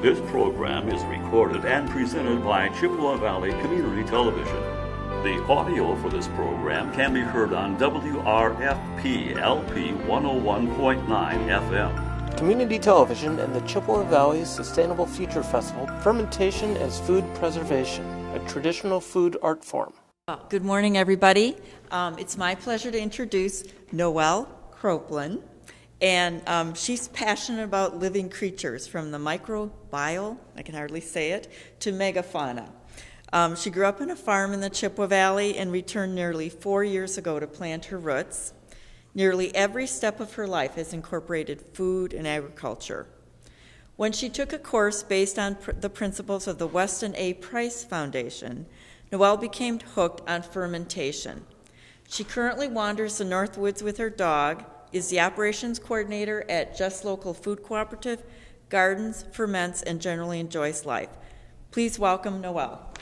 This program is recorded and presented by Chippewa Valley Community Television. The audio for this program can be heard on WRFP LP 101.9 FM. Community Television and the Chippewa Valley Sustainable Future Festival, Fermentation as Food Preservation, a traditional food art form. Good morning, everybody. It's my pleasure to introduce Noelle Croplin. And she's passionate about living creatures, from the microbial, I can hardly say it, to megafauna. She grew up on a farm in the Chippewa Valley and returned nearly 4 years ago to plant her roots. Nearly every step of her life has incorporated food and agriculture. When she took a course based on the principles of the Weston A. Price Foundation, Noelle became hooked on fermentation. She currently wanders the North Woods with her dog, is the operations coordinator at Just Local Food Cooperative, gardens, ferments, and generally enjoys life. Please welcome Noelle.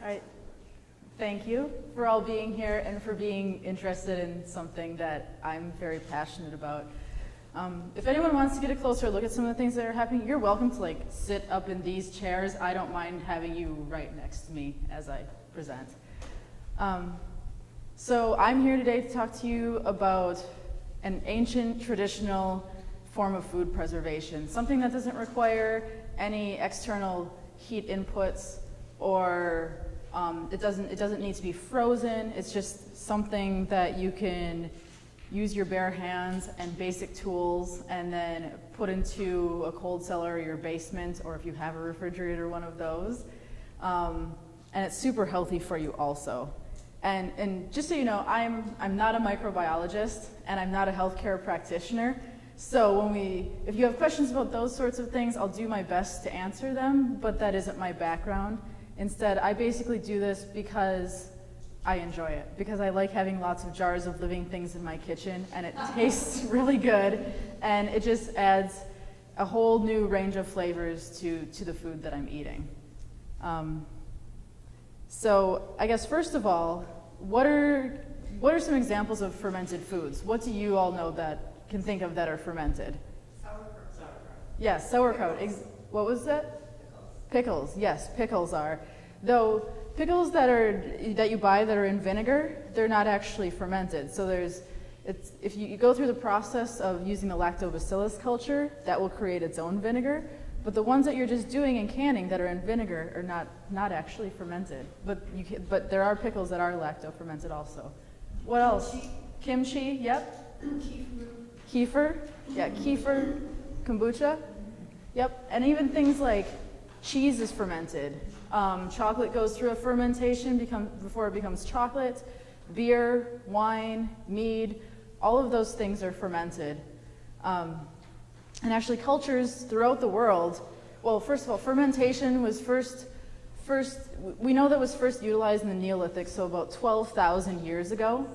All right. Thank you for all being here and for being interested in something that I'm very passionate about. If anyone wants to get a closer look at some of the things that are happening, you're welcome to sit up in these chairs. I don't mind having you right next to me as I present. So I'm here today to talk to you about an ancient traditional form of food preservation, something that doesn't require any external heat inputs, or it doesn't need to be frozen. It's just something that you can use your bare hands and basic tools and then put into a cold cellar or your basement, or if you have a refrigerator, one of those. And it's super healthy for you also. And just so you know, I'm not a microbiologist and I'm not a healthcare practitioner. So if you have questions about those sorts of things, I'll do my best to answer them, but that isn't my background. Instead, I basically do this because I enjoy it, because I like having lots of jars of living things in my kitchen, and it tastes really good, and it just adds a whole new range of flavors to the food that I'm eating. So I guess first of all, what are some examples of fermented foods? What do you all know that can think of that are fermented? Sauerkraut. Yes, sauerkraut. What was that? Pickles. Yes, pickles are. Though pickles that you buy that are in vinegar, they're not actually fermented. So if you go through the process of using the Lactobacillus culture, that will create its own vinegar. But the ones that you're just doing in canning that are in vinegar are not actually fermented. But there are pickles that are lacto-fermented also. What else? Kimchi, yep. Kefir, yeah, kefir, kombucha, yep. And even things like cheese is fermented. Chocolate goes through a fermentation before it becomes chocolate. Beer, wine, mead, all of those things are fermented. And actually cultures throughout the world, well, first of all, fermentation was we know that was first utilized in the Neolithic, so about 12,000 years ago.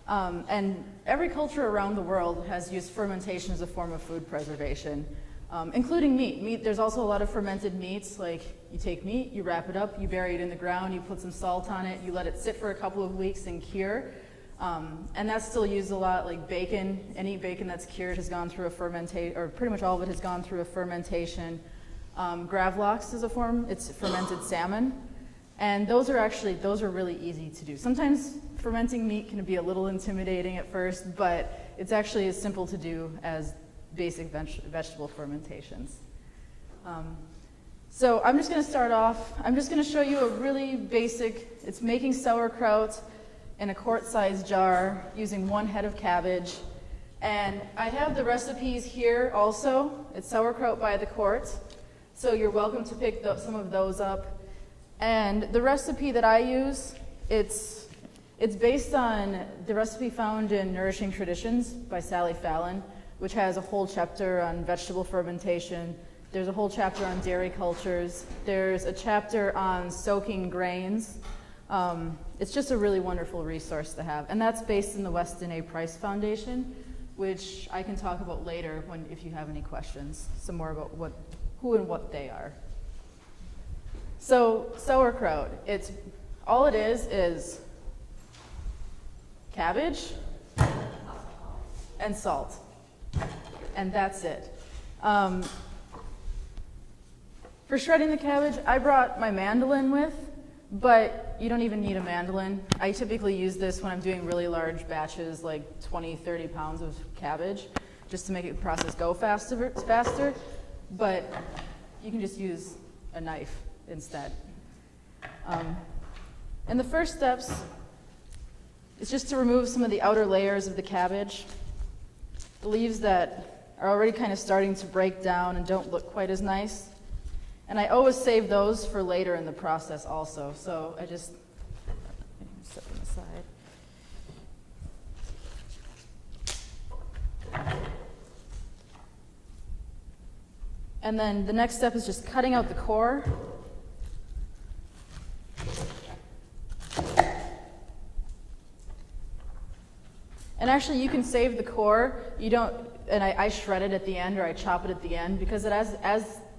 And every culture around the world has used fermentation as a form of food preservation, including meat. There's also a lot of fermented meats, like you take meat, you wrap it up, you bury it in the ground, you put some salt on it, you let it sit for a couple of weeks and cure. And that's still used a lot, like bacon. Any bacon that's cured has gone through a fermentation, or pretty much all of it has gone through a fermentation. Gravlax is a form, it's fermented salmon. And those are really easy to do. Sometimes fermenting meat can be a little intimidating at first, but it's actually as simple to do as basic vegetable fermentations. So I'm just gonna start off, I'm just gonna show you a really basic, it's making sauerkraut in a quart-sized jar using 1 head of cabbage. And I have the recipes here also. It's sauerkraut by the quart. So you're welcome to pick some of those up. And the recipe that I use, it's based on the recipe found in Nourishing Traditions by Sally Fallon, which has a whole chapter on vegetable fermentation. There's a whole chapter on dairy cultures. There's a chapter on soaking grains. It's just a really wonderful resource to have. And that's based in the Weston A. Price Foundation, which I can talk about later if you have any questions, some more about who and what they are. So sauerkraut, all it is cabbage and salt. And that's it. For shredding the cabbage, I brought my mandolin with, but you don't even need a mandolin. I typically use this when I'm doing really large batches, like 20, 30 pounds of cabbage, just to make the process go faster. But you can just use a knife instead. And the first steps is just to remove some of the outer layers of the cabbage, the leaves that are already kind of starting to break down and don't look quite as nice. And I always save those for later in the process also. So I just set them aside. And then the next step is just cutting out the core. And actually you can save the core. You don't, and I shred it at the end, or I chop it at the end, because it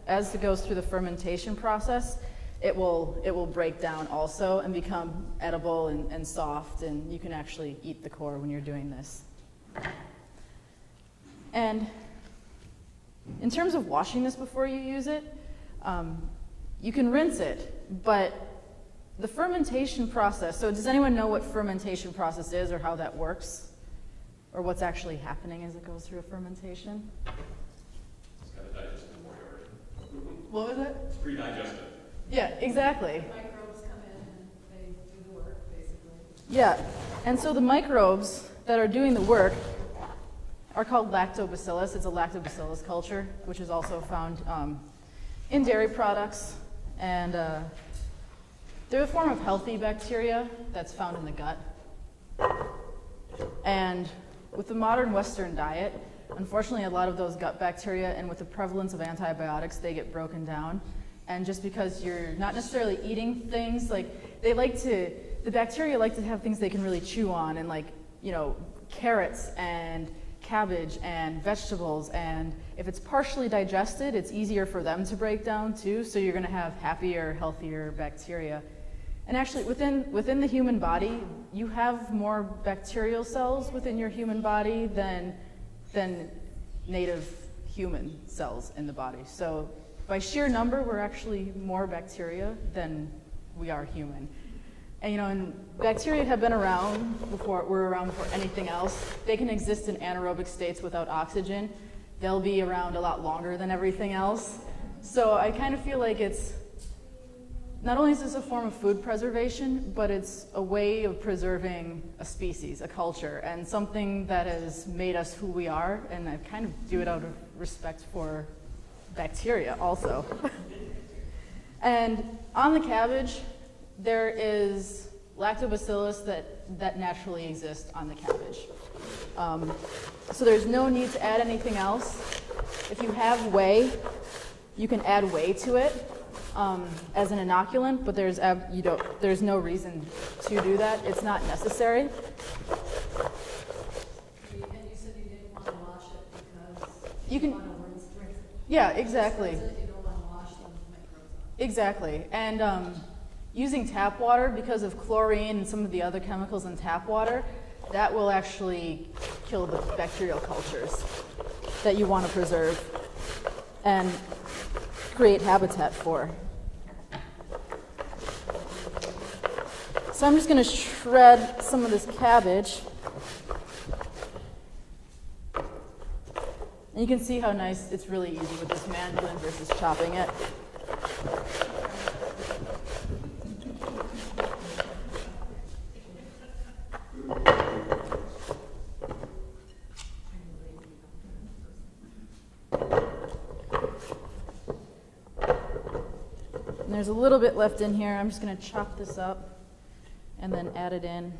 as it goes through the fermentation process, it will break down also and become edible and soft, and you can actually eat the core when you're doing this. And in terms of washing this before you use it, you can rinse it, but the fermentation process, so does anyone know what fermentation process is or how that works? Or what's actually happening as it goes through a fermentation? It's got a digestive area. What was it? It's pre-digested. Yeah, exactly. Microbes come in and they do the work, basically. Yeah, and so the microbes that are doing the work are called Lactobacillus. It's a Lactobacillus culture, which is also found in dairy products. And they're a form of healthy bacteria that's found in the gut. And with the modern Western diet, unfortunately a lot of those gut bacteria, and with the prevalence of antibiotics, they get broken down. And just because you're not necessarily eating things, like the bacteria like to have things they can really chew on, and like, carrots and cabbage and vegetables, and if it's partially digested, it's easier for them to break down too, so you're going to have happier, healthier bacteria. And actually, within the human body, you have more bacterial cells within your human body than native human cells in the body. So by sheer number, we're actually more bacteria than we are human. And and bacteria have been around before anything else. They can exist in anaerobic states without oxygen. They'll be around a lot longer than everything else. So I kind of feel like it's, not only is this a form of food preservation, but it's a way of preserving a species, a culture, and something that has made us who we are, and I kind of do it out of respect for bacteria also. And on the cabbage, there is Lactobacillus that naturally exists on the cabbage. So there's no need to add anything else. If you have whey, you can add whey to it as an inoculant, but there's no reason to do that. It's not necessary. And you said you didn't want to wash it because You can- want to rinse it. Yeah, exactly. You don't want to wash the microbes out. Exactly. And using tap water, because of chlorine and some of the other chemicals in tap water, that will actually kill the bacterial cultures that you want to preserve and create habitat for. So I'm just going to shred some of this cabbage. And you can see how nice, it's really easy with this mandolin versus chopping it. And there's a little bit left in here. I'm just going to chop this up and then add it in.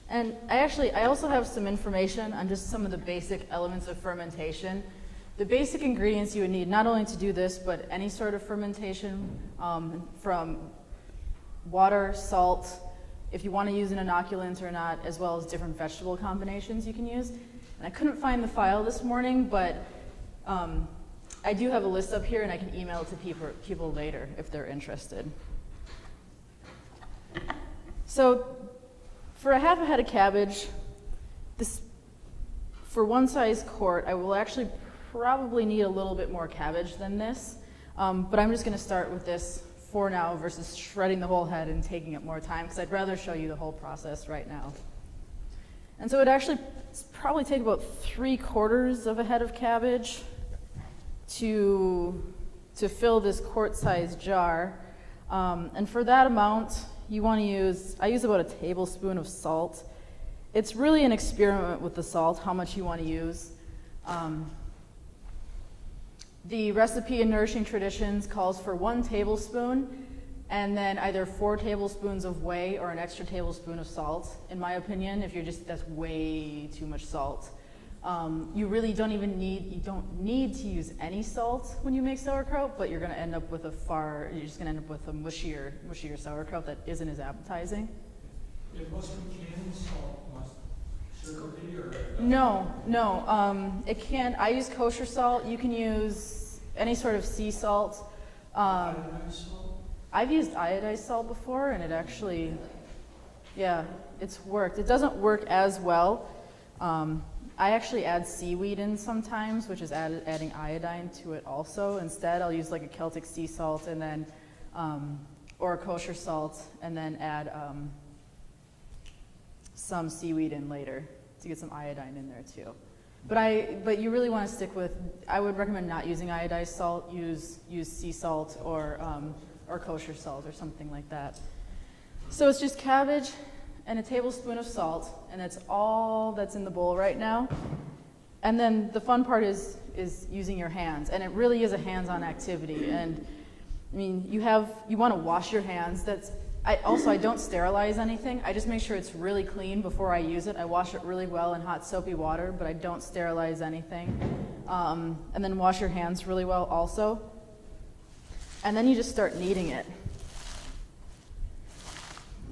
And I also have some information on just some of the basic elements of fermentation. The basic ingredients you would need, not only to do this, but any sort of fermentation, from water, salt, if you want to use an inoculant or not, as well as different vegetable combinations you can use. And I couldn't find the file this morning, but I do have a list up here, and I can email it to people later if they're interested. So for a half a head of cabbage, for one size quart, I will actually probably need a little bit more cabbage than this, but I'm just going to start with this for now versus shredding the whole head and taking up more time, because I'd rather show you the whole process right now. And so it actually probably take about 3/4 of a head of cabbage to fill this quart-sized jar. And for that amount, you want to use, I use about a tablespoon of salt. It's really an experiment with the salt, how much you want to use. The recipe in Nourishing Traditions calls for 1 tablespoon and then either 4 tablespoons of whey or an extra tablespoon of salt. In my opinion, if you're that's way too much salt. You really don't need to use any salt when you make sauerkraut, but you're going to end up with a mushier sauerkraut that isn't as appetizing. It must be canned salt, Scoby or? No. It can. I use kosher salt. You can use any sort of sea salt. Iodized salt? I've used iodized salt before, and it actually, yeah, it's worked. It doesn't work as well. I actually add seaweed in sometimes, which is adding iodine to it also. Instead, I'll use like a Celtic sea salt and then, or a kosher salt, and then add some seaweed in later to get some iodine in there too. But you really want to stick with, I would recommend not using iodized salt. Use sea salt or kosher salt or something like that. So it's just cabbage and a tablespoon of salt, and that's all that's in the bowl right now. And then the fun part is using your hands, and it really is a hands-on activity. And I mean, you want to wash your hands. I don't sterilize anything. I just make sure it's really clean before I use it. I wash it really well in hot soapy water, but I don't sterilize anything. And then wash your hands really well also. And then you just start kneading it.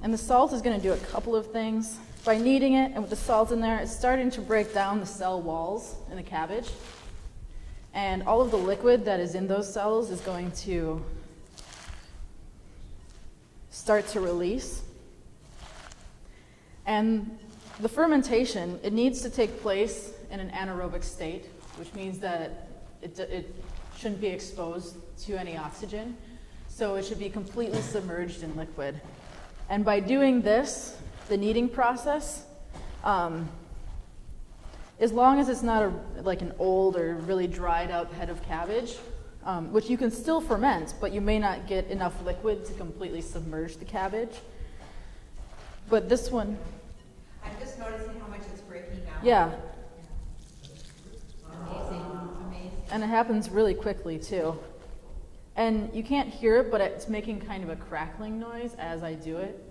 And the salt is going to do a couple of things. By kneading it and with the salt in there, it's starting to break down the cell walls in the cabbage. And all of the liquid that is in those cells is going to start to release. And the fermentation, it needs to take place in an anaerobic state, which means that it shouldn't be exposed to any oxygen. So it should be completely submerged in liquid. And by doing this, the kneading process, as long as it's not like an old or really dried up head of cabbage, which you can still ferment, but you may not get enough liquid to completely submerge the cabbage. But this one... I'm just noticing how much it's breaking down. Yeah. Amazing. And it happens really quickly, too. And you can't hear it, but it's making kind of a crackling noise as I do it.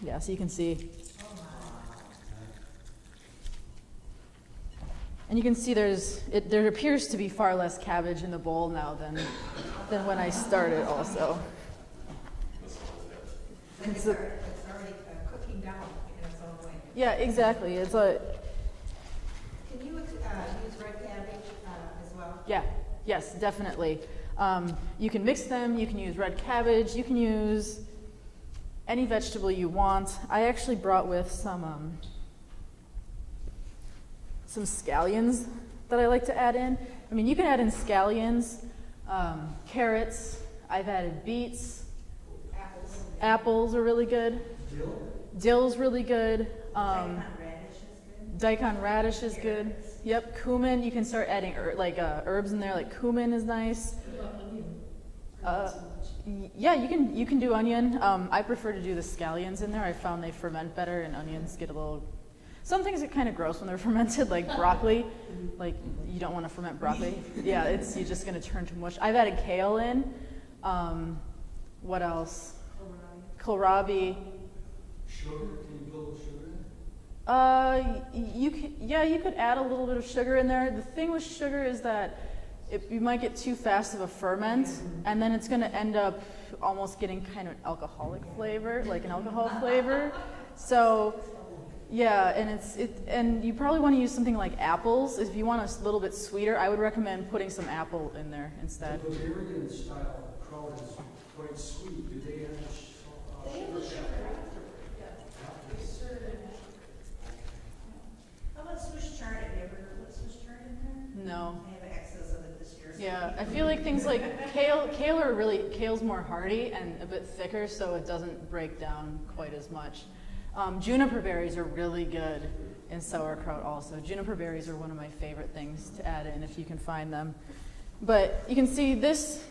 Yeah, so you can see. And you can see there appears to be far less cabbage in the bowl now than when I started also. It's already cooking down in its own way. Yeah, exactly. It's Can you use red cabbage as well? Yeah, yes, definitely. You can mix them, you can use red cabbage, you can use any vegetable you want. I actually brought with some scallions that I like to add in. I mean, you can add in scallions, carrots. I've added beets. Apples are really good. Dill's really good. Daikon radish is good. Yep, cumin. You can start adding herbs in there. Like cumin is nice. Yeah, you can do onion. I prefer to do the scallions in there. I found they ferment better, and onions get a little. Some things get kind of gross when they're fermented, like broccoli. Like you don't want to ferment broccoli. Yeah, you're just going to turn too much. I've added kale in. What else? Kohlrabi. Sugar? Can you put a little sugar in? You could add a little bit of sugar in there. The thing with sugar is that you might get too fast of a ferment, and then it's going to end up almost getting kind of an alcoholic flavor, like an alcohol flavor. So, yeah, and you probably want to use something like apples. If you want a little bit sweeter, I would recommend putting some apple in there instead. The Bavarian style kraut is quite sweet. Do they have sugar? How about Swiss chard? Have you ever put Swiss chard in there? No. I have excess of it this year. Yeah, I feel like things like kale's more hardy and a bit thicker, so it doesn't break down quite as much. Juniper berries are really good in sauerkraut also. Juniper berries are one of my favorite things to add in if you can find them. But you can see this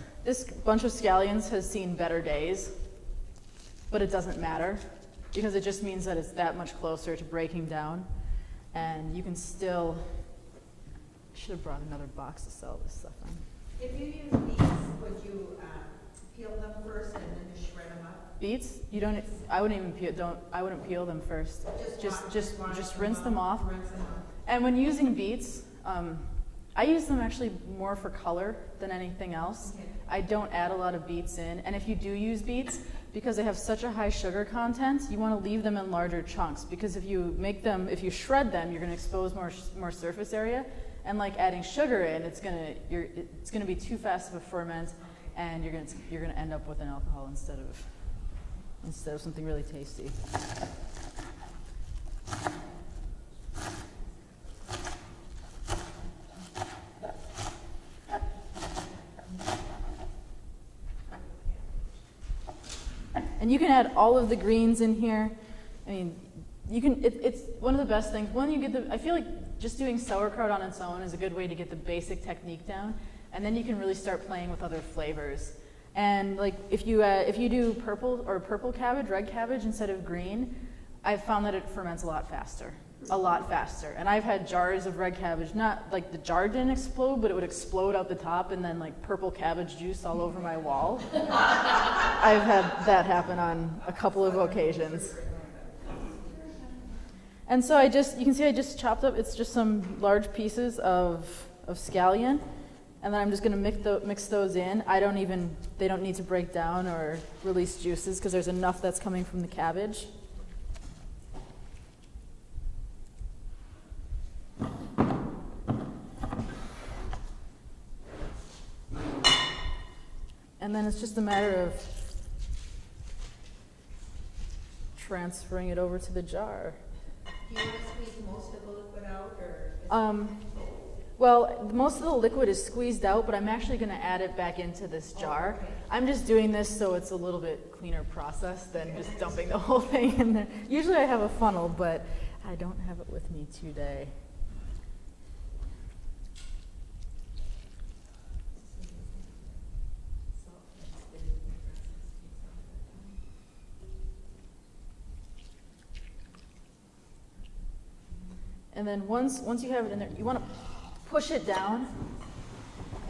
bunch of scallions has seen better days, but it doesn't matter because it just means that it's that much closer to breaking down. And you can still, I should have brought another box to sell this stuff in. If you use these, would you peel them first and then just shred them up? Beets? You don't. I wouldn't even peel. I wouldn't peel them first. Just rinse them off. Rinse them off. And when using beets, I use them actually more for color than anything else. Okay. I don't add a lot of beets in. And if you do use beets, because they have such a high sugar content, you want to leave them in larger chunks. Because if you shred them, you're going to expose more surface area. And like adding sugar in, it's gonna be too fast of a ferment, and you're gonna end up with an alcohol instead of something really tasty. And you can add all of the greens in here. I mean, you can. It's one of the best things. I feel like just doing sauerkraut on its own is a good way to get the basic technique down, and then you can really start playing with other flavors. And like if you do purple cabbage, red cabbage instead of green, I've found that it ferments a lot faster. And I've had jars of red cabbage, not like the jar didn't explode, but it would explode out the top and then like purple cabbage juice all over my wall. I've had that happen on a couple of occasions. And so you can see I just chopped up, it's just some large pieces of scallion, and then I'm just going to mix those in. They don't need to break down or release juices because there's enough that's coming from the cabbage. And then it's just a matter of transferring it over to the jar. Do you want to squeeze most of the liquid out, or? Well, most of the liquid is squeezed out, but I'm actually going to add it back into this jar. Okay. I'm just doing this so it's a little bit cleaner process than just dumping the whole thing in there. Usually I have a funnel, but I don't have it with me today. And then once you have it in there, you want to push it down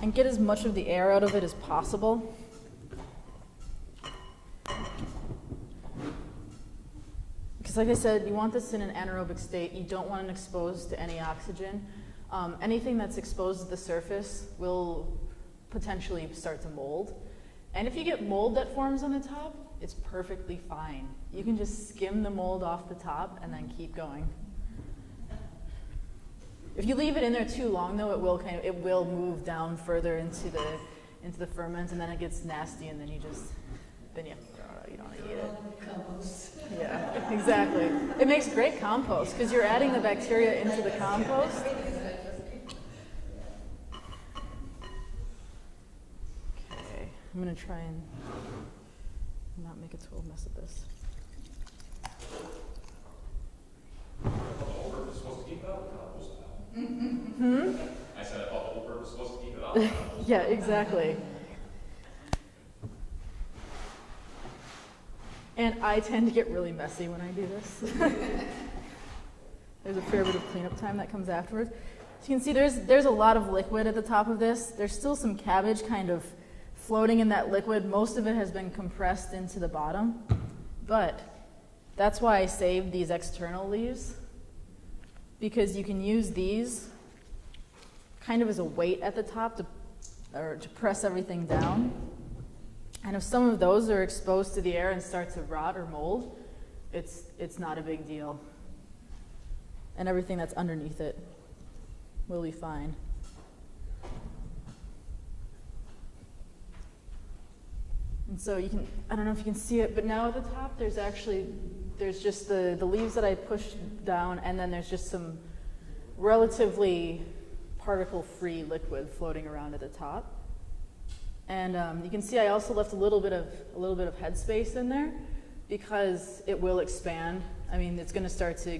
and get as much of the air out of it as possible. Because like I said, you want this in an anaerobic state. You don't want it exposed to any oxygen. Anything that's exposed to the surface will potentially start to mold. And if you get mold that forms on the top, it's perfectly fine. You can just skim the mold off the top and then keep going. If you leave it in there too long, though, it will move down further into the ferment, and then it gets nasty, and then you have to throw it out. You don't want to eat it. Compost. Yeah, exactly. It makes great compost because you're adding the bacteria into the compost. Okay, I'm gonna try and not make a total mess of this. I said I thought the whole purpose was supposed to keep it out. Yeah, exactly. And I tend to get really messy when I do this. There's a fair bit of cleanup time that comes afterwards. So you can see there's a lot of liquid at the top of this. There's still some cabbage kind of floating in that liquid. Most of it has been compressed into the bottom. But that's why I saved these external leaves, because you can use these kind of as a weight at the top to or to press everything down. And if some of those are exposed to the air and start to rot or mold, it's not a big deal. And everything that's underneath it will be fine. And so you can, I don't know if you can see it, but now at the top there's just the leaves that I pushed down, and then there's just some relatively particle-free liquid floating around at the top. And you can see I also left a little bit of headspace in there because it will expand. I mean, it's going to start to,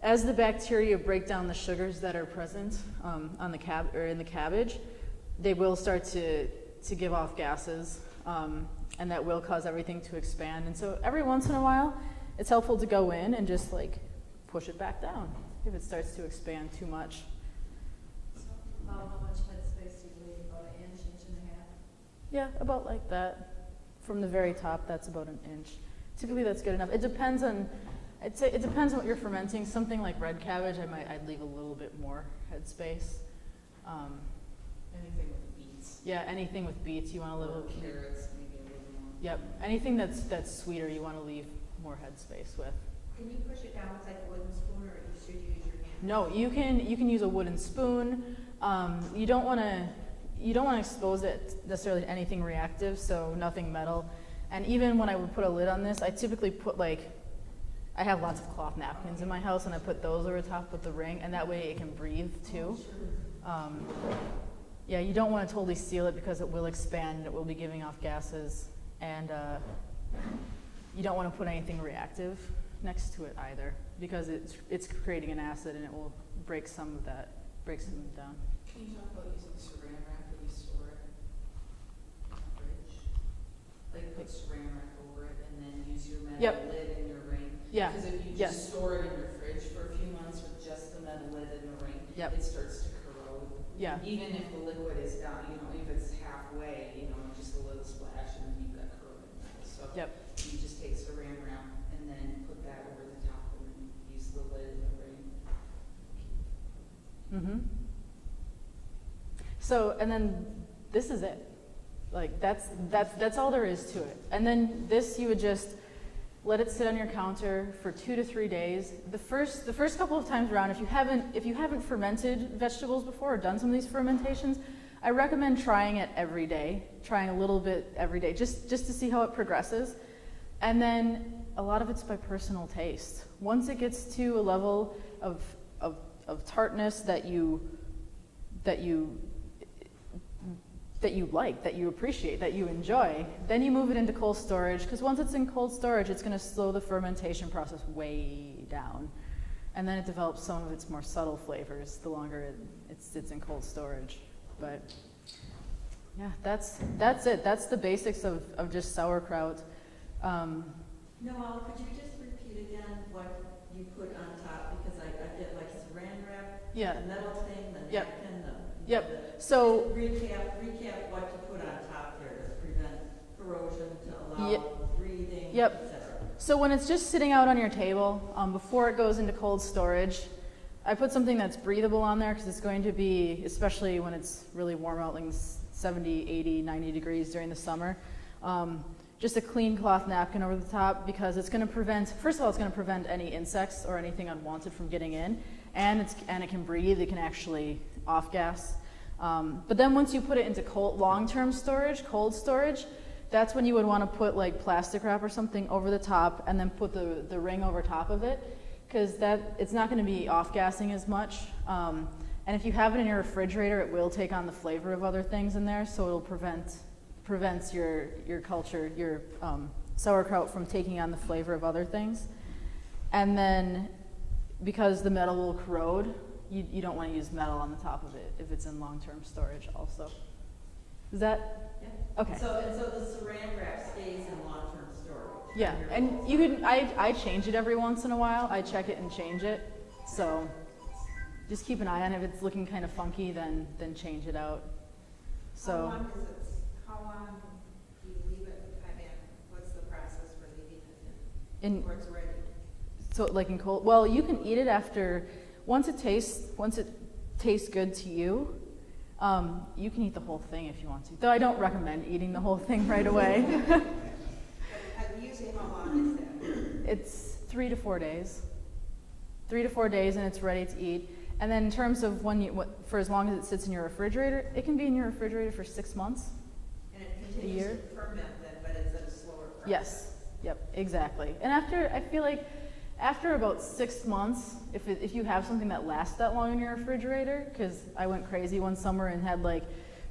as the bacteria break down the sugars that are present on the in the cabbage, they will start to give off gases, and that will cause everything to expand. And so every once in a while, it's helpful to go in and just like push it back down if it starts to expand too much. So how much headspace do you leave? About an inch, inch and a half? Yeah, about like that. From the very top, that's about an inch. Typically, that's good enough. It depends on, I'd say it depends on what you're fermenting. Something like red cabbage, I'd leave a little bit more headspace. Anything with beets. Yeah, anything with beets, you want to leave. Or carrots, maybe a little more. Yep, anything that's sweeter, you want to leave more headspace with. Can you push it down with like a wooden spoon, or should you use your hand? No, you can use a wooden spoon. You don't want to expose it necessarily to anything reactive, so nothing metal. And even when I would put a lid on this, I typically put I have lots of cloth napkins in my house, and I put those over top with the ring, and that way it can breathe too. Yeah, you don't want to totally seal it because it will expand and it will be giving off gases, and you don't want to put anything reactive next to it either because it's creating an acid and it will break some of that down. Can you talk about using saran wrap when you store it in the fridge? Like put saran wrap over it and then use your metal lid in your ring. Yeah. Because if you just store it in your fridge for a few months with just the metal lid in the ring, it starts to corrode. Yeah. Even if the liquid is down, if it's halfway, just a little splash and you've got corroded metal. So you just take saran wrap and then put that over the top and then use the lid in the ring. Mm-hmm. So, and then this is it. Like that's all there is to it. And then this you would just let it sit on your counter for 2 to 3 days. The first couple of times around, if you haven't fermented vegetables before or done some of these fermentations, I recommend trying it every day, trying a little bit every day, just to see how it progresses. And then a lot of it's by personal taste. Once it gets to a level of tartness that you like, that you appreciate, that you enjoy, then you move it into cold storage, because once it's in cold storage, it's going to slow the fermentation process way down. And then it develops some of its more subtle flavors the longer it sits in cold storage. But yeah, that's it. That's the basics of just sauerkraut. Noelle, could you just repeat again what you put on top? Because I get like saran wrap, the metal thing, the napkin, So recap what you put on top there to prevent corrosion, to allow breathing, etc. So when it's just sitting out on your table, before it goes into cold storage, I put something that's breathable on there because it's going to be, especially when it's really warm out, like 70, 80, 90 degrees during the summer, just a clean cloth napkin over the top, because it's going to prevent, first of all, it's going to prevent any insects or anything unwanted from getting in, and it can breathe, it can actually off gas. But then once you put it into long-term storage, cold storage, that's when you would want to put like plastic wrap or something over the top and then put the ring over top of it, because it's not going to be off-gassing as much. And if you have it in your refrigerator, it will take on the flavor of other things in there, so it'll prevents your sauerkraut from taking on the flavor of other things. And then because the metal will corrode, you don't want to use metal on the top of it if it's in long-term storage also. Is that? Yeah. Okay. So the saran wrap stays in long-term storage. Yeah, and you can, I change it every once in a while. I check it and change it. So just keep an eye on it. If it's looking kind of funky, then change it out. So. How long do you leave it? I mean, what's the process for leaving it in before it's ready? So like in cold, well, you can eat it after, once it tastes good to you, You can eat the whole thing if you want to, though I don't recommend eating the whole thing right away. Usually how long is that? It's 3 to 4 days. 3 to 4 days, and it's ready to eat. And then in terms of for as long as it sits in your refrigerator, it can be in your refrigerator for 6 months. And it continues to ferment then, but it's at a slower process. Yes. Yep. Exactly. And I feel like after about 6 months, if you have something that lasts that long in your refrigerator, because I went crazy one summer and had like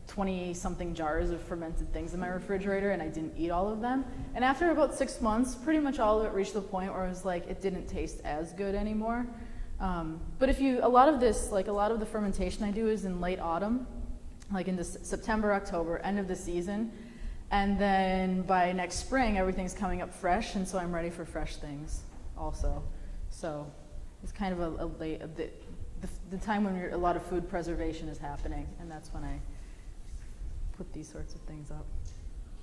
20-something jars of fermented things in my refrigerator, and I didn't eat all of them. And after about 6 months, pretty much all of it reached the point where it was like it didn't taste as good anymore. But a lot of the fermentation I do is in late autumn, like into September, October, end of the season. And then by next spring, everything's coming up fresh, and so I'm ready for fresh things also. So it's kind of the time when a lot of food preservation is happening, and that's when I put these sorts of things up.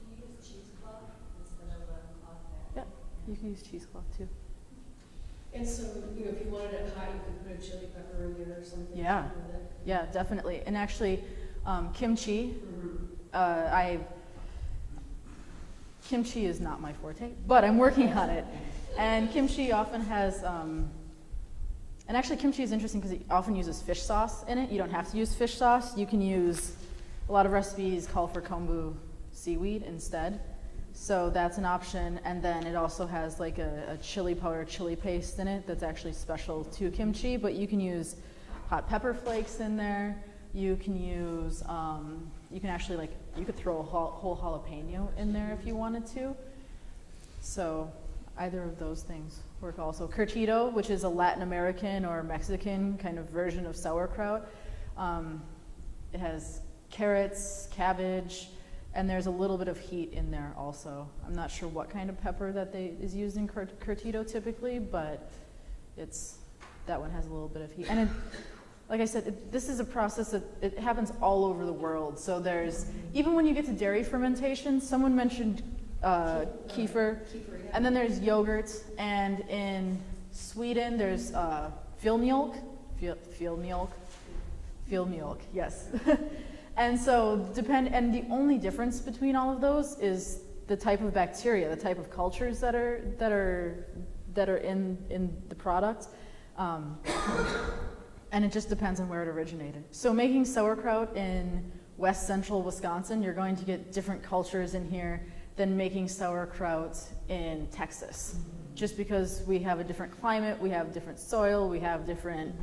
Can you use cheesecloth instead of a cloth bag? Yeah, you can use cheesecloth too. And so, if you wanted it hot, you could put a chili pepper in there or something. Yeah, with it. yeah, definitely. And actually, kimchi, kimchi is not my forte, but I'm working on it. And kimchi often has, and actually kimchi is interesting because it often uses fish sauce in it. You don't have to use fish sauce. You can use, a lot of recipes call for kombu seaweed instead. So that's an option. And then it also has like a chili powder, chili paste in it that's actually special to kimchi, but you can use hot pepper flakes in there. You can use, you could throw a whole jalapeno in there if you wanted to. So either of those things work also. Curtido, which is a Latin American or Mexican kind of version of sauerkraut. It has carrots, cabbage, and there's a little bit of heat in there also. I'm not sure what kind of pepper is used in Curtido typically, but that one has a little bit of heat. And like I said, this is a process that it happens all over the world. So even when you get to dairy fermentation, someone mentioned kefir, and then there's yogurt, and in Sweden there's veal milk, yes. And so and the only difference between all of those is the type of bacteria, the type of cultures that are in the product. And it just depends on where it originated. So making sauerkraut in west central Wisconsin, you're going to get different cultures in here than making sauerkraut in Texas. Just because we have a different climate, we have different soil, we have different,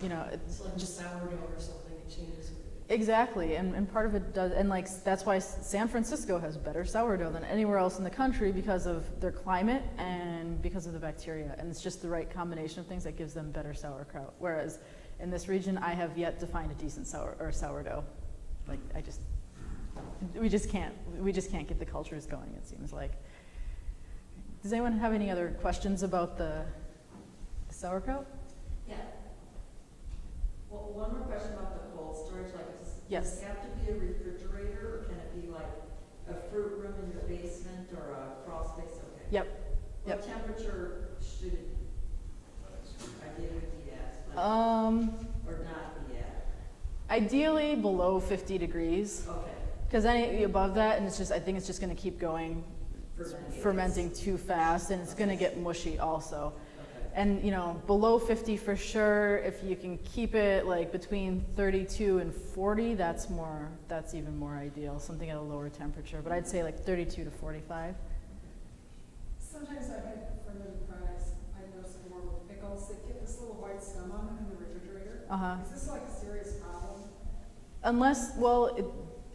It's like just sourdough or something, it changes. Exactly, and part of it does, and that's why San Francisco has better sourdough than anywhere else in the country because of their climate and because of the bacteria, and it's just the right combination of things that gives them better sauerkraut. Whereas in this region, I have yet to find a decent sourdough. Like we just can't get the cultures going. It seems like. Does anyone have any other questions about the sauerkraut? Yeah. Well, one more question about the cold storage. Yes. Does it have to be a refrigerator, or can it be like a fruit room in your basement or a crawl space? Okay. Yep. What temperature should it ideally be at? Or not be at? Ideally below 50 degrees. Okay. Because any above that, and I think it's just going to keep going, fermenting too fast, and it's going to get mushy also. And below 50 for sure. If you can keep it like between 32 and 40, that's even more ideal. Something at a lower temperature, but I'd say like 32 to 45. Sometimes I get fermented products. I notice more with pickles. They get this little white scum on them in the refrigerator. Is this like a serious problem? Unless,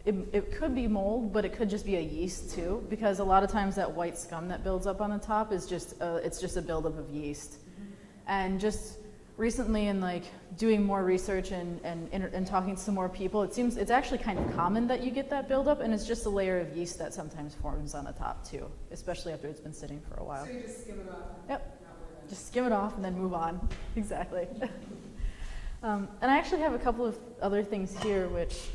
it could be mold, but it could just be a yeast too, because a lot of times that white scum that builds up on the top is just a buildup of yeast. And just recently, in doing more research and talking to some more people, it seems it's actually kind of common that you get that buildup, and it's just a layer of yeast that sometimes forms on the top too, especially after it's been sitting for a while. So you just skim it off? Yep. Just skim it off and then move on. Exactly. And I actually have a couple of other things here, which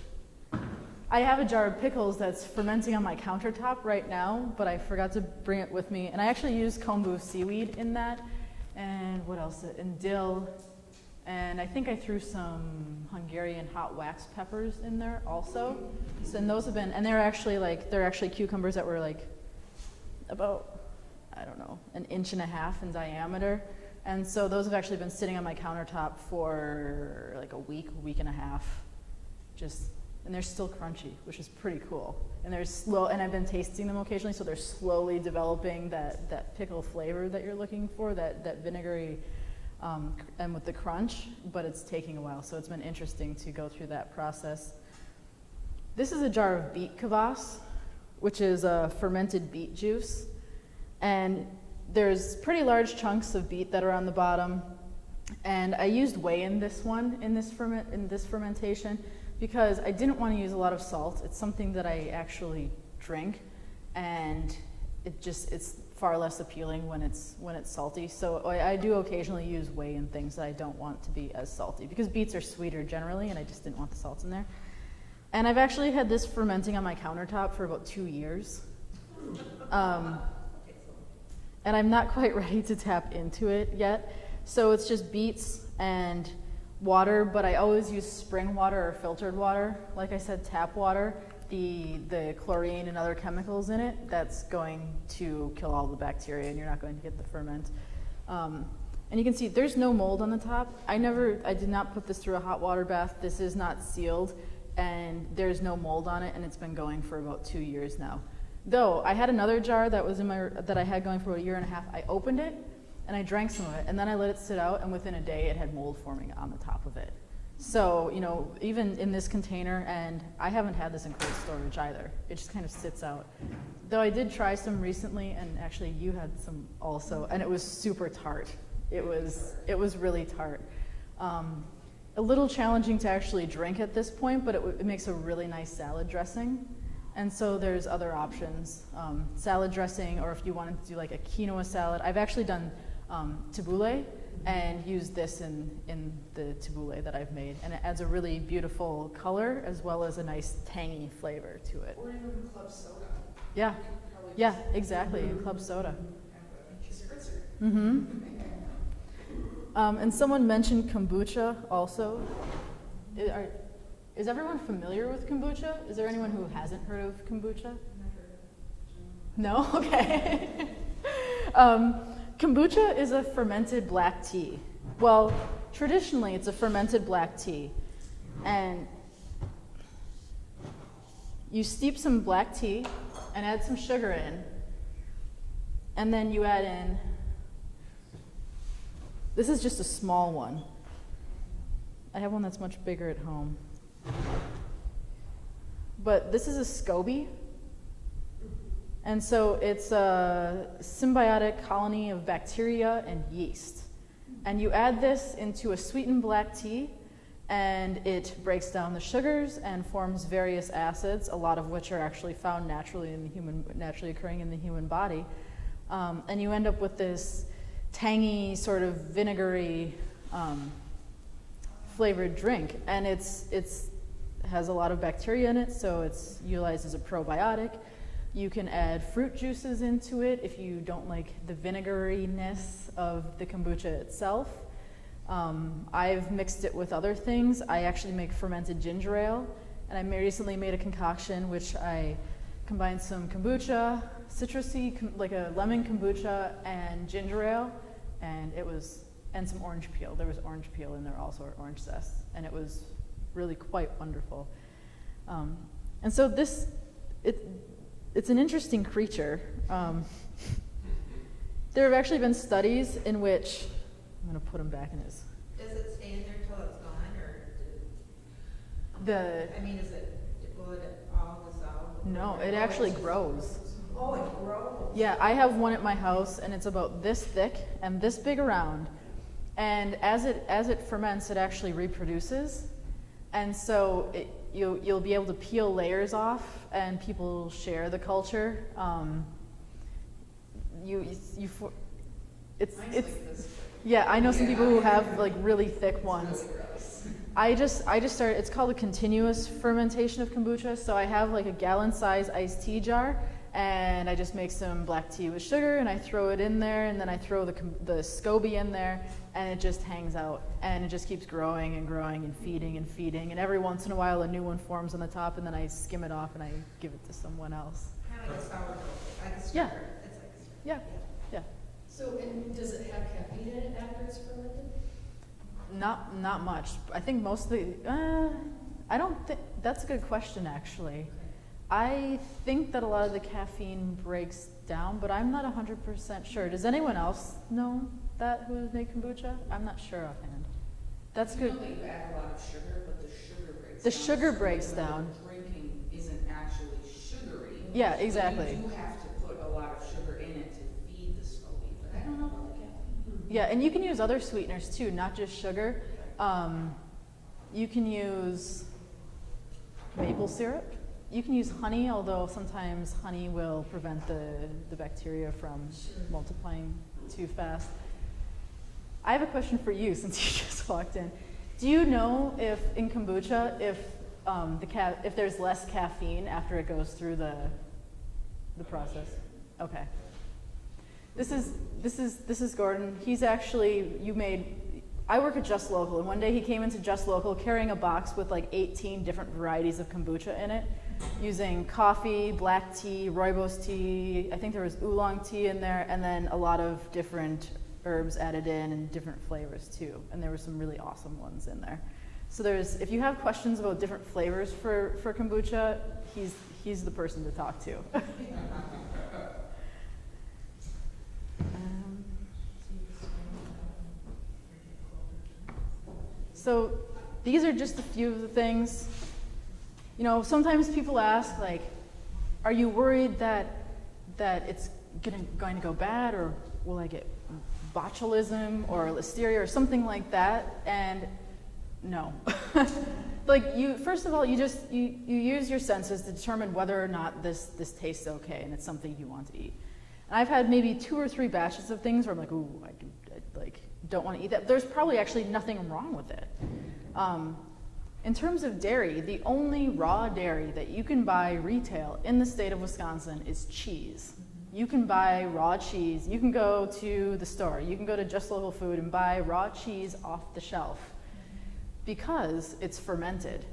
I have a jar of pickles that's fermenting on my countertop right now, but I forgot to bring it with me. And I actually use kombu seaweed in that. And what else? And dill. And I think I threw some Hungarian hot wax peppers in there also. So, and those have been, and they're actually cucumbers that were like about, I don't know, 1.5 inches in diameter. And so those have actually been sitting on my countertop for like a week and a half. And they're still crunchy, which is pretty cool. And and I've been tasting them occasionally, so they're slowly developing that pickle flavor that you're looking for, that vinegary, and with the crunch, but it's taking a while, so it's been interesting to go through that process. This is a jar of Beet Kvass, which is a fermented beet juice. And there's pretty large chunks of beet that are on the bottom. And I used whey in this one, in this fermentation, because I didn't want to use a lot of salt. It's something that I actually drink, and it's far less appealing when it's salty. So I do occasionally use whey in things that I don't want to be as salty, because beets are sweeter generally, and I just didn't want the salt in there. And I've actually had this fermenting on my countertop for about 2 years. And I'm not quite ready to tap into it yet. So it's just beets and water, but I always use spring water or filtered water. Like I said, tap water, the chlorine and other chemicals in it, that's going to kill all the bacteria, and you're not going to get the ferment. And you can see there's no mold on the top. I did not put this through a hot water bath. This is not sealed, and there's no mold on it, and it's been going for about 2 years now. Though I had another jar that I had going for about 1.5 years. I opened it and I drank some of it, and then I let it sit out, and within a day it had mold forming on the top of it. So, even in this container, and I haven't had this in cold storage either. It just kind of sits out. Though I did try some recently, and actually you had some also, and it was super tart. It was really tart. A little challenging to actually drink at this point, but it makes a really nice salad dressing. And so there's other options, salad dressing, or if you wanted to do like a quinoa salad. I've actually done tabbouleh and used this in the tabbouleh that I've made. And it adds a really beautiful color as well as a nice tangy flavor to it. Or even club soda. Yeah, exactly, club soda. And someone mentioned kombucha also. Is everyone familiar with kombucha? Is there anyone who hasn't heard of kombucha? No? Okay. Kombucha is a fermented black tea. Well, traditionally it's a fermented black tea. And you steep some black tea and add some sugar in. And then you add in, this is just a small one. I have one that's much bigger at home. But this is a Scoby. And so it's a symbiotic colony of bacteria and yeast. And you add this into a sweetened black tea, and it breaks down the sugars and forms various acids, a lot of which are actually found naturally occurring in the human body. And you end up with this tangy, sort of vinegary flavored drink. And it has a lot of bacteria in it, so it's utilized as a probiotic. You can add fruit juices into it if you don't like the vinegariness of the kombucha itself. I've mixed it with other things. I actually make fermented ginger ale, and I recently made a concoction which I combined some kombucha, citrusy, like a lemon kombucha, and ginger ale, and some orange peel. There was orange peel in there also, or orange zest, and it was really quite wonderful. And so it's an interesting creature. There have actually been studies in which, I'm going to put him back in his. Does it stay in there till it's gone, or will it all dissolve? No, it actually grows. Oh, it grows. Yeah, I have one at my house, and it's about this thick and this big around. And as it ferments, it actually reproduces. And so you'll be able to peel layers off, and people share the culture. Yeah, I know some people who have like really thick ones. I just started. It's called a continuous fermentation of kombucha. So I have like a gallon-size iced tea jar, and I just make some black tea with sugar, and I throw it in there, and then I throw the Scoby in there, and it just hangs out, and it just keeps growing and growing and feeding, and every once in a while a new one forms on the top, and then I skim it off and I give it to someone else. Kind of like a sourdough, like a starter. Yeah. It's like a starter. Yeah, yeah. So, and does it have caffeine in it after it's fermented? Not much. I think mostly, I don't think, that's a good question actually. I think that a lot of the caffeine breaks down, but I'm not 100% sure. Does anyone else know that who has made kombucha? I'm not sure offhand. That's good. You know that you add a lot of sugar, but the sugar breaks down. The sugar So breaks when down. the drinking isn't actually sugary. Yeah, but exactly. you do have to put a lot of sugar in it to feed the Scoby, but I don't know about the caffeine. Yeah, and you can use other sweeteners too, not just sugar. You can use maple syrup. You can use honey, although sometimes honey will prevent the bacteria from multiplying too fast. I have a question for you since you just walked in. Do you know if in kombucha, if there's less caffeine after it goes through the process? Okay. This is Gordon. He's actually, I work at Just Local, and one day he came into Just Local carrying a box with like 18 different varieties of kombucha in it, using coffee, black tea, rooibos tea, I think there was oolong tea in there, and then a lot of different herbs added in and different flavors too. And there were some really awesome ones in there. So if you have questions about different flavors for kombucha, he's the person to talk to. So these are just a few of the things. You know, sometimes people ask, like, are you worried that it's going to go bad, or will I get botulism or listeria or something like that? And no. Like, first of all, you use your senses to determine whether or not this tastes okay and it's something you want to eat. And I've had maybe 2 or 3 batches of things where I'm like, ooh, I don't want to eat that. There's probably actually nothing wrong with it. In terms of dairy, the only raw dairy that you can buy retail in the state of Wisconsin is cheese. You can buy raw cheese. You can go to the store. You can go to Just Local Food and buy raw cheese off the shelf because it's fermented.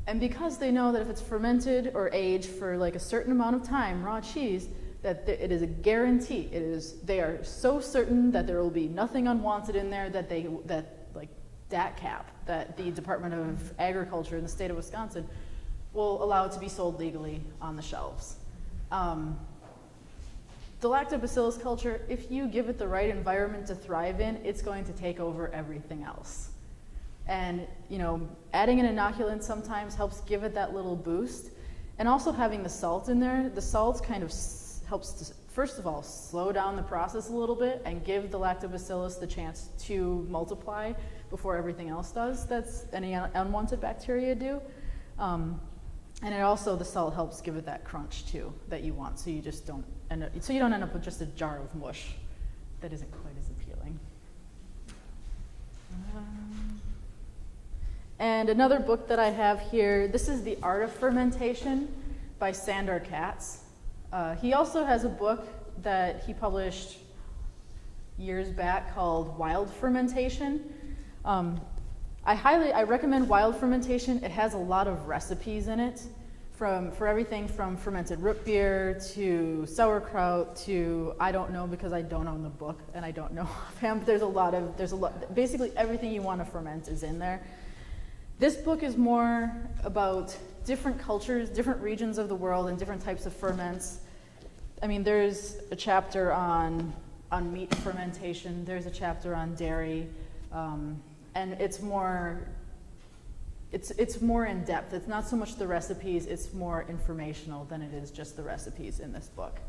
And because they know that if it's fermented or aged for like a certain amount of time, raw cheese, that it is a guarantee. They are so certain that there will be nothing unwanted in there that DATCAP, that the Department of Agriculture in the state of Wisconsin will allow it to be sold legally on the shelves. The Lactobacillus culture, if you give it the right environment to thrive in, it's going to take over everything else. And, you know, adding an inoculant sometimes helps give it that little boost. And also having the salt in there, the salt kind of helps to, first of all, slow down the process a little bit and give the Lactobacillus the chance to multiply before everything else does that's any unwanted bacteria do. And it also, the salt helps give it that crunch too that you want, so you just don't end up with just a jar of mush that isn't quite as appealing. And another book that I have here, this is The Art of Fermentation by Sandor Katz. He also has a book that he published years back called Wild Fermentation. I recommend Wild Fermentation. It has a lot of recipes in it, for everything from fermented root beer to sauerkraut to, I don't know because I don't own the book and I don't know offhand, but basically everything you want to ferment is in there. This book is more about different cultures, different regions of the world, and different types of ferments. I mean, there's a chapter on meat fermentation, there's a chapter on dairy, and it's more in depth. It's not so much the recipes, it's more informational than it is just the recipes in this book.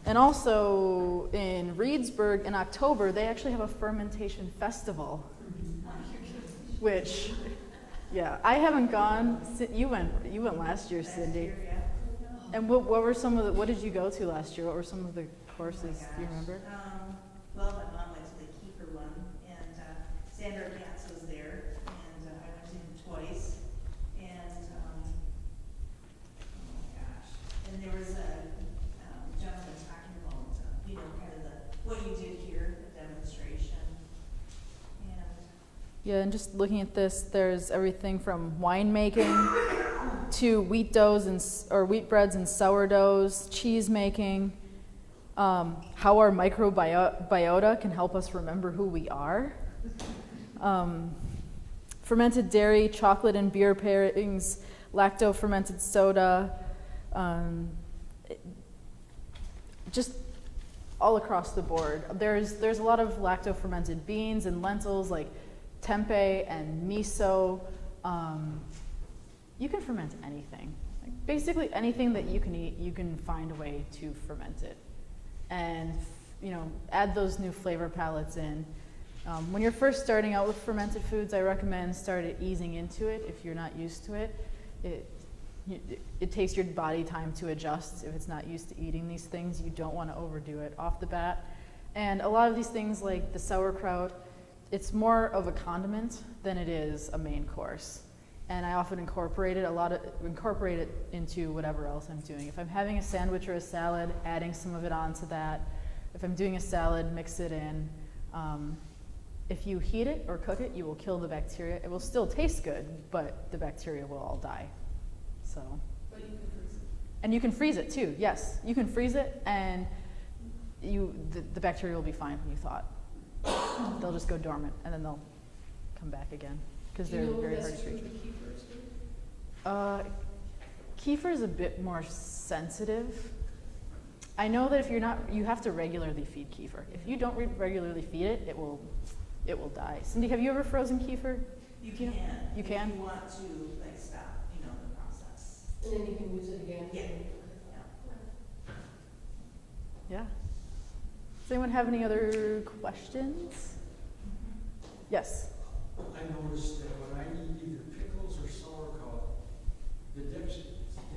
And also in Reedsburg in October, they actually have a Fermentation Festival, which, yeah, I haven't gone. You went last year, Cindy. And what were some of what did you go to last year? What were some of the courses? Do you remember? Well, my mom went to the Keeper one, and Sandor Katz was there, and I went to him twice. And oh my gosh! And there was Yeah, and just looking at this, there's everything from winemaking to wheat doughs or wheat breads and sourdoughs, cheese making, how our microbiota can help us remember who we are, fermented dairy, chocolate and beer pairings, lacto-fermented soda, just all across the board. There's a lot of lacto-fermented beans and lentils like tempeh and miso. You can ferment anything. Like basically anything that you can eat, you can find a way to ferment it. And add those new flavor palettes in. When you're first starting out with fermented foods, I recommend easing into it if you're not used to it. It takes your body time to adjust. If it's not used to eating these things, you don't want to overdo it off the bat. And a lot of these things like the sauerkraut, it's more of a condiment than it is a main course. And I often incorporate it into whatever else I'm doing. If I'm having a sandwich or a salad, adding some of it onto that. If I'm doing a salad, mix it in. If you heat it or cook it, you will kill the bacteria. It will still taste good, but the bacteria will all die. So. But you can freeze it. And you can freeze it too, yes. You can freeze it and the bacteria will be fine when you thaw it. They'll just go dormant and then they'll come back again because they're very hardy creatures. Kefir is a bit more sensitive. I know that if you're not, you have to regularly feed kefir. If you don't regularly feed it, it will die. Cindy, have you ever frozen kefir? You can. You can? If you want to stop, the process. And then you can use it again. Yeah. Yeah. Does anyone have any other questions? Yes. I noticed that when I eat either pickles or sauerkraut, the next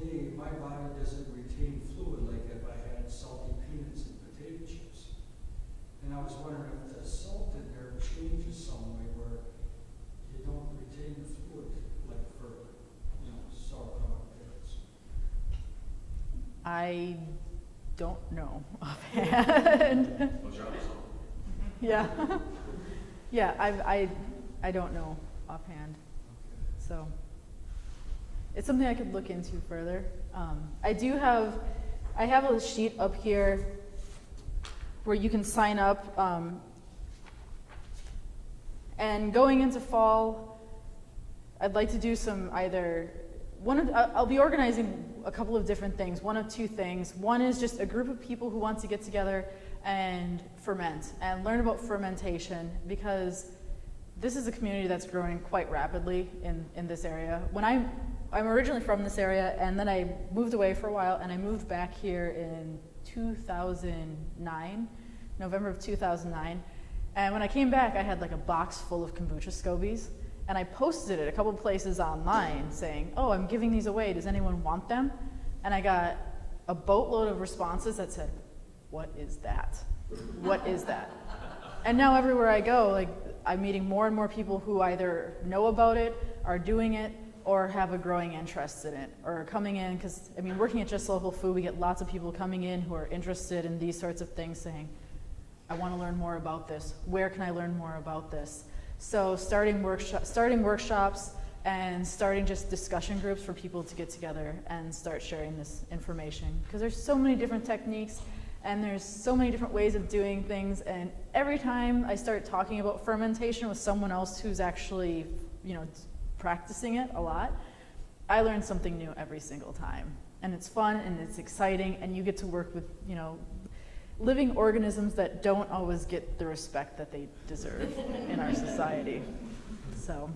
day my body doesn't retain fluid like if I had salty peanuts and potato chips. And I was wondering if the salt in there changes some way where you don't retain the fluid like for sauerkraut and pickles. I don't know offhand. Yeah. Yeah, I don't know offhand. So it's something I could look into further. I have a sheet up here where you can sign up. And going into fall, I'd like to do some I'll be organizing a couple of different things, one of two things. One is just a group of people who want to get together and ferment and learn about fermentation, because this is a community that's growing quite rapidly in this area. When I'm originally from this area, and then I moved away for a while, and I moved back here in 2009, November of 2009. And when I came back, I had like a box full of kombucha Scobys, and I posted it a couple places online saying, "Oh, I'm giving these away. Does anyone want them?" And I got a boatload of responses that said, "What is that? What is that?" And now everywhere I go, I'm meeting more and more people who either know about it, are doing it, or have a growing interest in it, or are coming in, because, working at Just Local Food, we get lots of people coming in who are interested in these sorts of things saying, "I want to learn more about this. Where can I learn more about this?" So starting workshops and starting just discussion groups for people to get together and start sharing this information, because there's so many different techniques and there's so many different ways of doing things, and every time I start talking about fermentation with someone else who's actually practicing it a lot, I learn something new every single time, and it's fun and it's exciting, and you get to work with living organisms that don't always get the respect that they deserve in our society. So,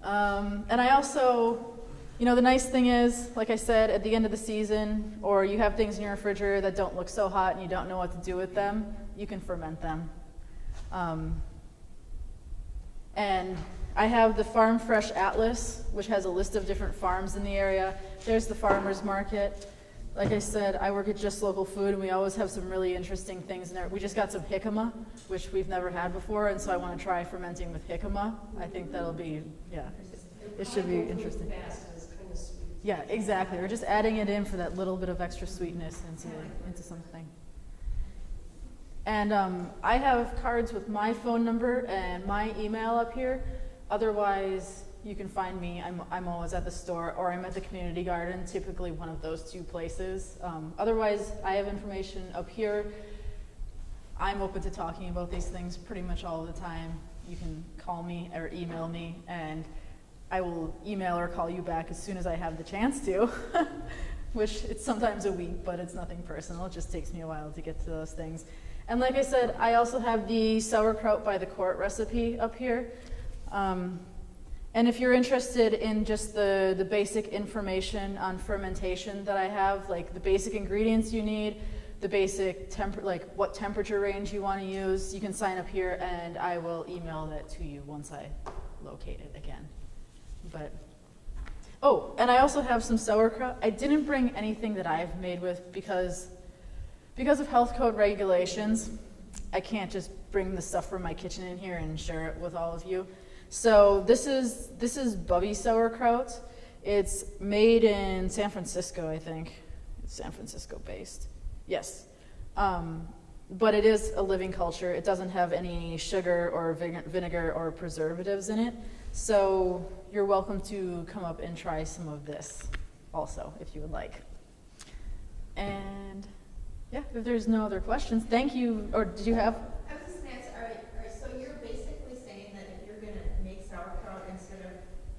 and I also, the nice thing is, like I said, at the end of the season, or you have things in your refrigerator that don't look so hot and you don't know what to do with them, you can ferment them. And I have the Farm Fresh Atlas, which has a list of different farms in the area. There's the farmer's market. Like I said, I work at Just Local Food, and we always have some really interesting things in there. We just got some jicama, which we've never had before, and so I want to try fermenting with jicama. I think that'll be, it should be interesting. Yeah, exactly. We're just adding it in for that little bit of extra sweetness into something. And I have cards with my phone number and my email up here. Otherwise, you can find me. I'm always at the store, or I'm at the community garden, typically one of those two places. Otherwise, I have information up here. I'm open to talking about these things pretty much all the time. You can call me or email me, and I will email or call you back as soon as I have the chance to, which it's sometimes a week, but it's nothing personal. It just takes me a while to get to those things. And like I said, I also have the sauerkraut by the quart recipe up here. And if you're interested in just the basic information on fermentation that I have, like the basic ingredients you need, the basic like what temperature range you want to use, you can sign up here and I will email that to you once I locate it again. But, oh, and I also have some sauerkraut. I didn't bring anything that I've made with because of health code regulations. I can't just bring the stuff from my kitchen in here and share it with all of you. So this is Bubby Sauerkraut. It's made in San Francisco, I think. It's San Francisco based. Yes. But it is a living culture. It doesn't have any sugar or vinegar or preservatives in it. So you're welcome to come up and try some of this also, if you would like. And yeah, if there's no other questions, thank you. Or did you have? I was just going to ask, all right, so you're basically saying that if you're going to make sauerkraut instead of,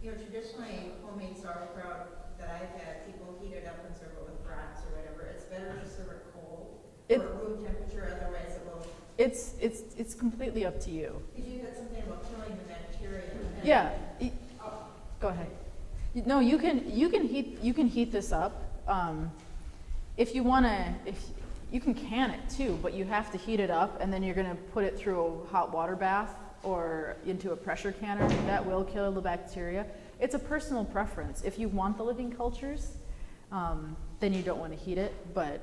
traditionally homemade sauerkraut that I've had, people heat it up and serve it with brats or whatever. It's better to serve it cold or at room temperature, otherwise it will. It's completely up to you. Because you said something about killing the bacteria. Yeah. Go ahead. No, you can heat this up. If you want to, you can can it too, but you have to heat it up, and then you're going to put it through a hot water bath or into a pressure canner. That will kill the bacteria. It's a personal preference. If you want the living cultures, then you don't want to heat it. But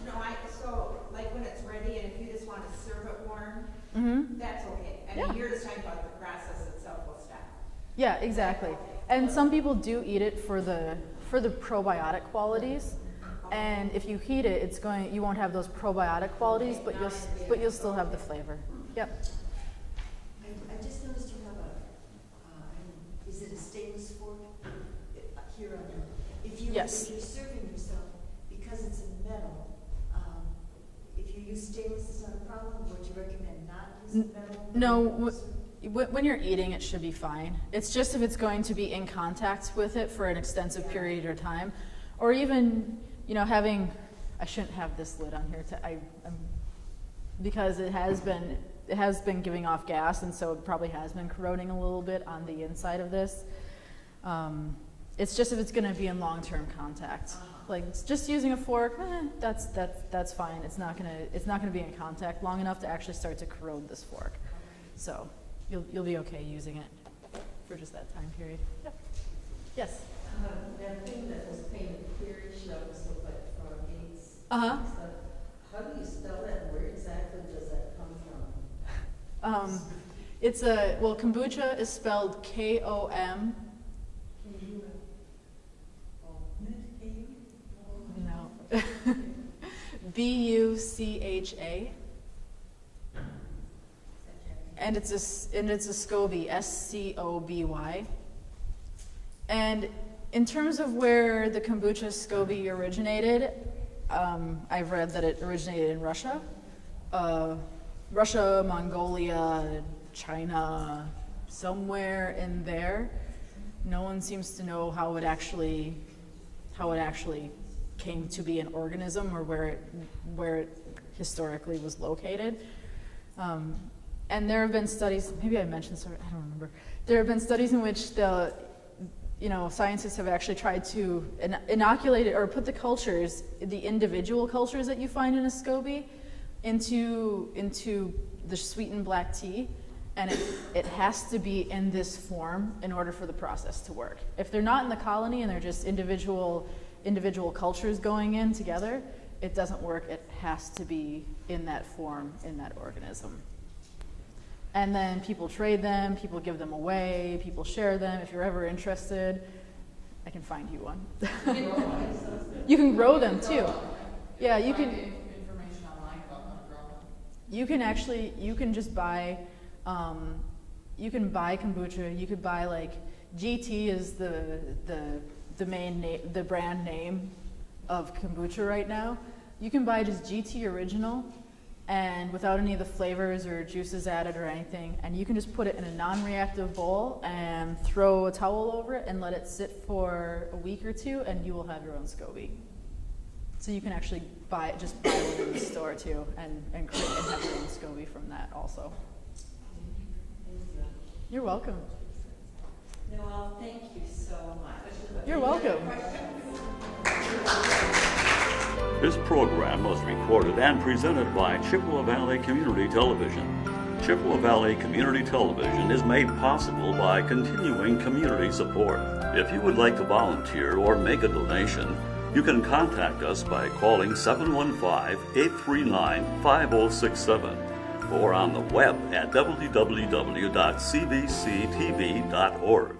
no, so like when it's ready, and if you just want to serve it warm, that's okay. I mean, you're just talking about the process itself will stop. Yeah, exactly. And some people do eat it for the probiotic qualities. And if you heat it, you won't have those probiotic qualities, but you'll still have the flavor. Yep. I just noticed you have is it a stainless fork here on there? If you're serving yourself, because it's in metal, if you use stainless, it's not a problem. Would you recommend not using metal? No. When you're eating, it should be fine. It's just if it's going to be in contact with it for an extensive period of time, or even I shouldn't have this lid on here because it has been giving off gas, and so it probably has been corroding a little bit on the inside of this. It's just if it's going to be in long-term contact, like just using a fork, that's fine. It's not gonna be in contact long enough to actually start to corrode this fork. So you'll be okay using it for just that time period. Yep. Yes. That thing that was painted clearish, that was look like frog gates. Uh-huh. How do you spell that, and where exactly does that come from? Kombucha is spelled K-O-M. No. B-U-C-H-A. And it's a Scoby, S-C-O-B-Y. And in terms of where the kombucha Scoby originated, I've read that it originated in Russia. Russia, Mongolia, China, somewhere in there. No one seems to know how it actually came to be an organism, or where it historically was located. And there have been studies, maybe I mentioned, sorry, I don't remember. There have been studies in which scientists have actually tried to inoculate it or put the cultures, the individual cultures that you find in a Scoby, into the sweetened black tea, and it has to be in this form in order for the process to work. If they're not in the colony and they're just individual cultures going in together, it doesn't work. It has to be in that form, in that organism. And then people trade them, people give them away, people share them. If you're ever interested, I can find you one. You can grow them too. Yeah, you can. Information online about how to grow them. You can just buy, you can buy kombucha. You could buy like GT is the main name, the brand name of kombucha right now. You can buy just GT Original, and without any of the flavors or juices added or anything, and you can just put it in a non-reactive bowl and throw a towel over it and let it sit for a week or two, and you will have your own Scoby. So you can actually buy one in the store too, and create and have your own Scoby from that also. You're welcome. Noelle, thank you so much. You're welcome. This program was recorded and presented by Chippewa Valley Community Television. Chippewa Valley Community Television is made possible by continuing community support. If you would like to volunteer or make a donation, you can contact us by calling 715-839-5067 or on the web at www.cbctv.org.